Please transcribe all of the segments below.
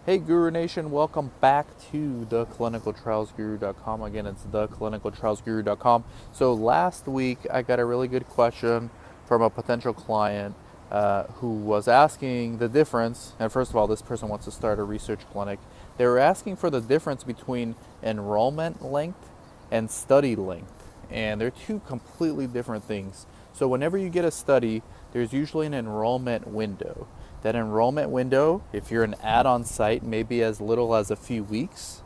Hey Guru Nation, welcome back to theclinicaltrialsguru.com. Again, it's theclinicaltrialsguru.com. So last week I got a really good question from a potential client who was asking the difference. And first of all, this person wants to start a research clinic. They were asking for the difference between enrollment length and study length. And they're two completely different things. So whenever you get a study, there's usually an enrollment window. That enrollment window, if you're an add-on site, may be as little as a few weeks.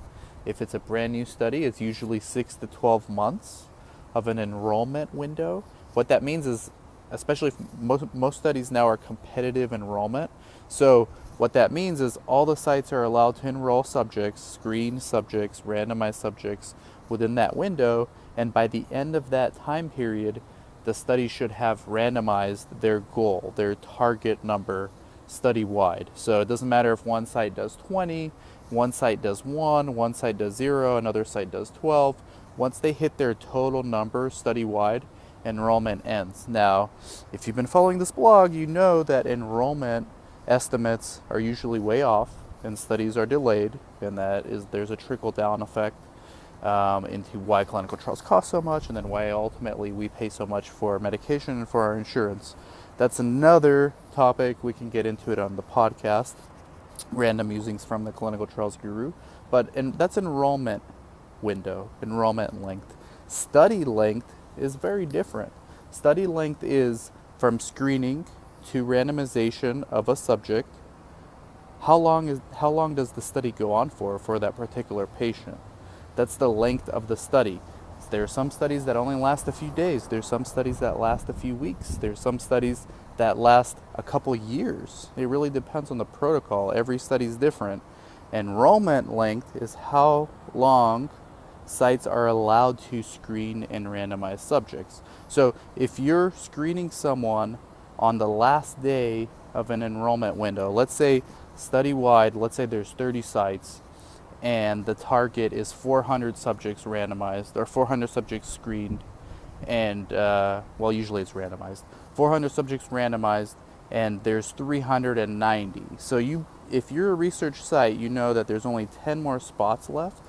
If it's a brand new study, it's usually 6 to 12 months of an enrollment window. What that means is, especially if most studies now are competitive enrollment. So what that means is all the sites are allowed to enroll subjects, screen subjects, randomize subjects within that window. And by the end of that time period, the study should have randomized their goal, their target number study-wide. So it doesn't matter if one site does 20, one site does 1 site does 0, another site does 12. Once they hit their total number study-wide, enrollment ends. Now, if you've been following this blog, you know that enrollment estimates are usually way off and studies are delayed, and there's a trickle-down effect into why clinical trials cost so much, and then why ultimately we pay so much for medication and for our insurance. That's another topic. We can get into it on the podcast, random musings from the Clinical Trials Guru. That's enrollment window, enrollment length. Study length is very different. Study length is from screening to randomization of a subject. How long does the study go on for that particular patient? That's the length of the study. There are some studies that only last a few days. There's some studies that last a few weeks. There's some studies that last a couple years. It really depends on the protocol. Every study is different. Enrollment length is how long sites are allowed to screen and randomize subjects. So if you're screening someone on the last day of an enrollment window, let's say study-wide, let's say there's 30 sites, and the target is 400 subjects randomized or 400 subjects screened, and usually it's randomized. 400 subjects randomized, and there's 390. So if you're a research site, you know that there's only 10 more spots left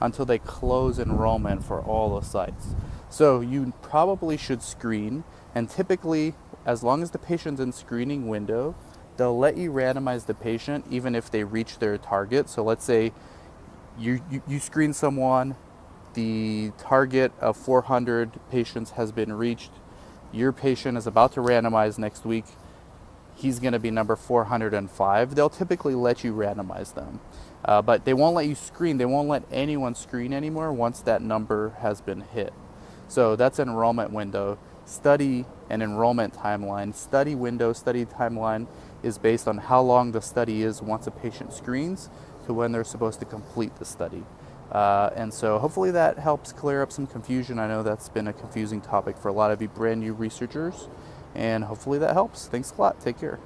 until they close enrollment for all the sites. So you probably should screen, and typically, as long as the patient's in screening window, they'll let you randomize the patient even if they reach their target. So let's say you screen someone, the target of 400 patients has been reached. Your patient is about to randomize next week. He's going to be number 405. They'll typically let you randomize them. But they won't let you screen. They won't let anyone screen anymore once that number has been hit. So that's enrollment window. Study and enrollment timeline. Study window, study timeline is based on how long the study is once a patient screens to when they're supposed to complete the study. And so hopefully that helps clear up some confusion. I know that's been a confusing topic for a lot of you brand new researchers, and hopefully that helps. Thanks a lot. Take care.